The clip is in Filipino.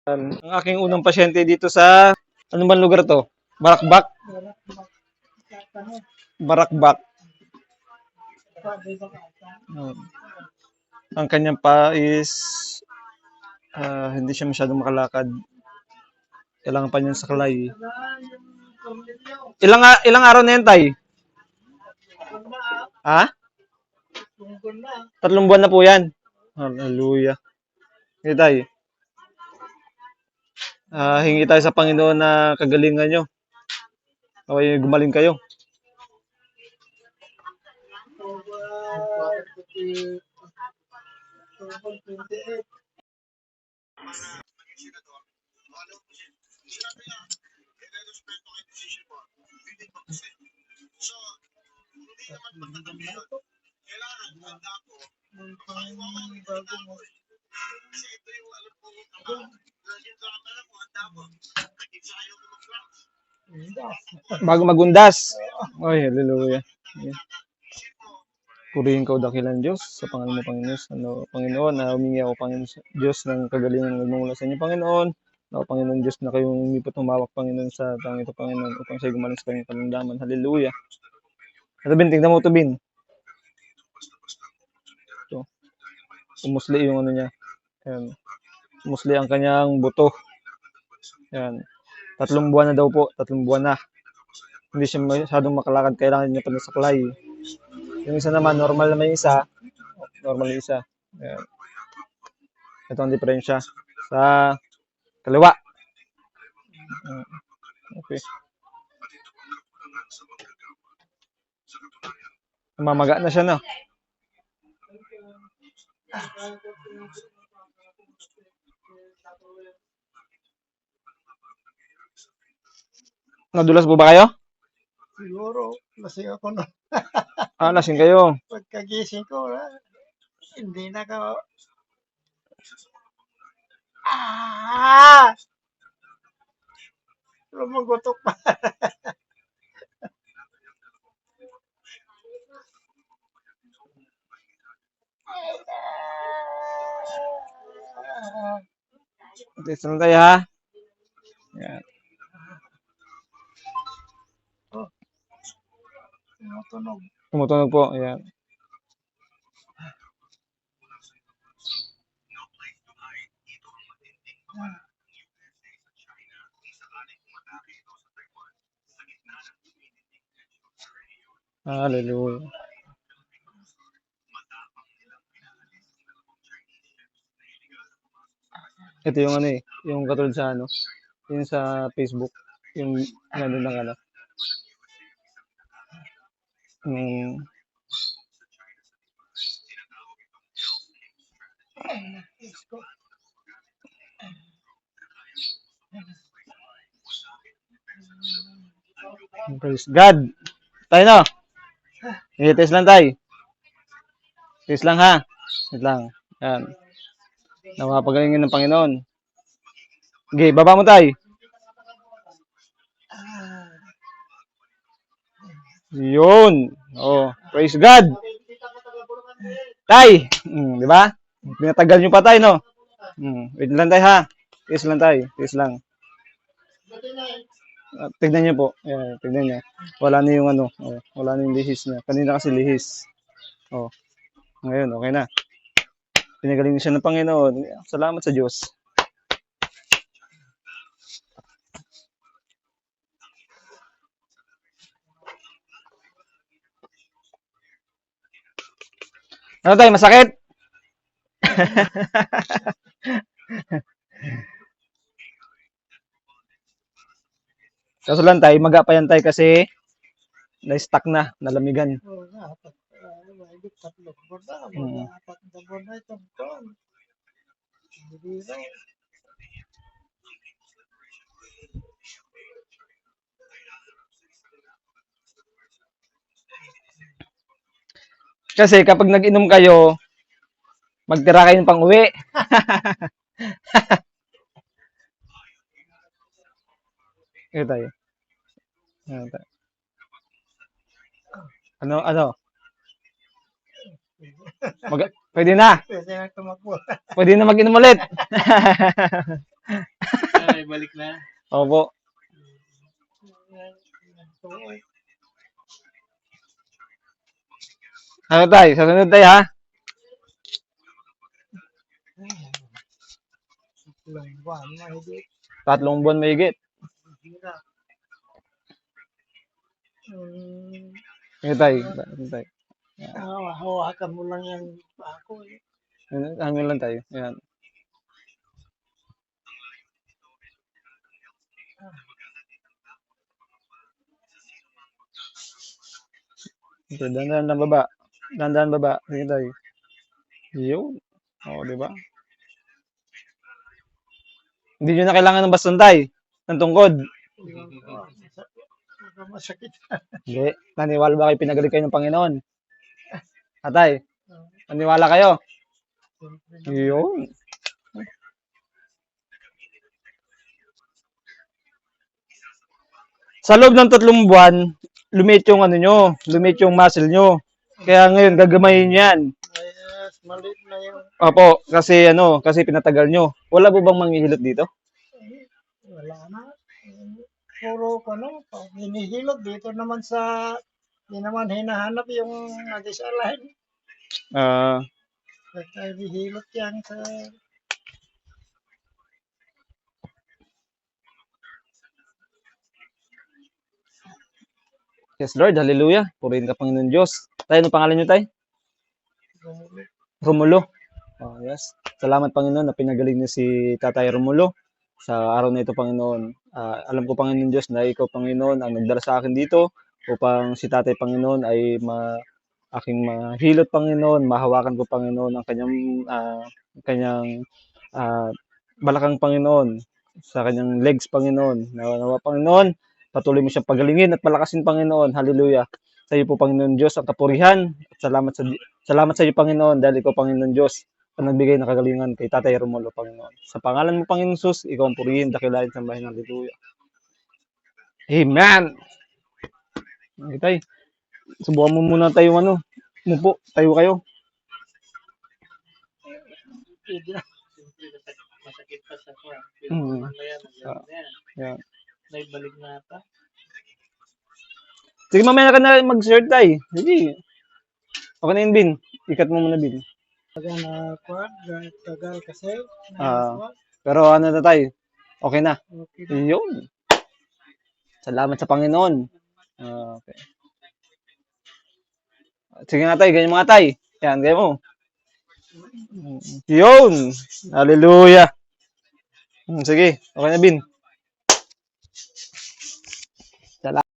Ang aking unang pasyente dito sa, ano bang lugar to? Barakbak? Barakbak. Ang kanyang pa is, hindi siya masyadong makalakad. Kailangan pa niyang saklay. Ilang araw na yan, Tay? Ha? 3 buwan na po yan. Hallelujah. Okay, Tay. Hingi tayo sa Panginoon na kagalingan nyo. Okay, gumaling kayo. Bago magundas. Ay, hallelujah. Purihin ka o dakilan Diyos sa pangalan mo, Panginoon, na humingi ako, Panginoon Diyos, ng kagalingan nagmumula sa inyo, Panginoon. Na Panginoon Diyos, na kayong umipot humawak, Panginoon, sa tanging ito, Panginoon, upang siya gumaling sa kanyang karamdaman. Hallelujah. Ito, Bin, tingnan mo ito, Bin. Ito. Umusli yung ano niya. Ayan. Umusli ang kanyang buto. Ayan. 3 buwan na daw po. 3 buwan na. Hindi siya masyadong makalakad. Kailangan niya pa na saklay. Yung isa naman, normal naman yung isa. Normal yung isa. Ayan. Ito ang diferensya sa kaliwa. Okay. Mamaga na siya, no? Nadulas po ba kayo? Siguro, lasing ako na. Lasing kayo. Pagkagising ko, hindi na ka... Lumugutok pa. Test lang tayo, ha? Yan. Tumutunog. Tumutunog po. Ayan. Hallelujah. Ito yung ano eh, yung katulad sa ano, yung sa Facebook, yung nandun ng ano. Praise God. Tayo na. Test lang tayo. Test lang ha. Test lang. Yan. Napapagalingin ng Panginoon. Okay, baba mo tayo. Yun. Oh, praise God. Tay. Di ba? Pinatagal nyo pa tayo, no? Wait lang tayo ha. Test lang tayo. Test lang. Tignan niyo po. Ayan, tignan niyo. Wala na yung ano. Wala na yung lihis niya. Kanina kasi lihis. Oh. Ngayon, okay na. Pinagaling siya ng Panginoon. Salamat sa Diyos. Ano tayo? Masakit? Kaso lang tayo, maga pa yan tayo kasi na-stuck na, nalamigan. Oo nga, mahigit 3 buwan na, mga 4 na buwan na itong taon. Hindi na. Kasi kapag nag-inom kayo, magtira kayo ng pang-uwi. Ito tayo. Ano? Pwede na. Pwede na tumakbo. Pwede na mag-inom ulit. Ay, balik na. Opo. Ano tayo? Sa sunod tayo ha? Tatlong buwan, mahigit. 3 buwan mahigit. Hirap. Ano tayo? Ano tayo? Hawakan mo lang yung ako eh. Ano lang tayo? Ayan. Okay, dandan lang baba. Dandan baba. Sige tayo. Yun. Oo, di ba? Hindi nyo na kailangan ng baston tayo. Ng tungkod. Masakit. Hindi. Naniwala ba kayo pinagaling kayo ng Panginoon? Atay, naniwala kayo? Yun. Sa loob ng 3 buwan, lumit yung ano nyo, lumit yung muscle nyo. Kaya ngayon, gagamayin nyo yan. Yes, maliit na yung Opo, kasi ano, kasi pinatagal nyo. Wala po bang manghihilot dito? wala na. Puro ko no, hinihilot dito naman sa hindi naman hinahanap yung nag-isalign. Ah, Kaya hinihilot yan sa yes Lord, hallelujah. Purihin ka Panginoon Diyos. Tayo, ano pangalan nyo tayo? Romulo. Oh, yes. Salamat Panginoon na pinagaling niyo si Tatay Romulo sa araw na ito Panginoon. Alam ko Panginoon Diyos na ikaw Panginoon ang nagdala sa akin dito upang si Tatay Panginoon ay aking mahilot Panginoon, mahawakan ko Panginoon ang kanyang ah, balakang Panginoon sa kanyang legs Panginoon. Nawa Panginoon, patuloy mo siyang pagalingin at palakasin Panginoon. Hallelujah. Sa iyo po Panginoon Diyos ang kapurihan. At salamat sa iyo Panginoon dahil ikaw Panginoon Diyos ang nagbigay ng kagalingan kay Tatay Romulo Panginoon. Sa pangalan mo Panginoon Jesus, ikaw ang purihin, dakilain, sambahin. Hallelujah. Amen. Okay, subukan mo muna tayo mupo, tayo kayo. pwede na. Masakit pa sa kuwan. Mm. Yan. May balik na ata. Sige, mamaya ka na mag-shirt tayo. Sige. Okay na yun, Bin. Ikat mo muna, Bin. Tagal na kuwan, tagal kasi. Pero ano na tayo? Okay na. Okay. Yun. Salamat sa Panginoon. Okay. Sige nga tayo, ganyan mga tayo. Yan, ganyan mo. Yun. Hallelujah. Sige, okay na, Bin.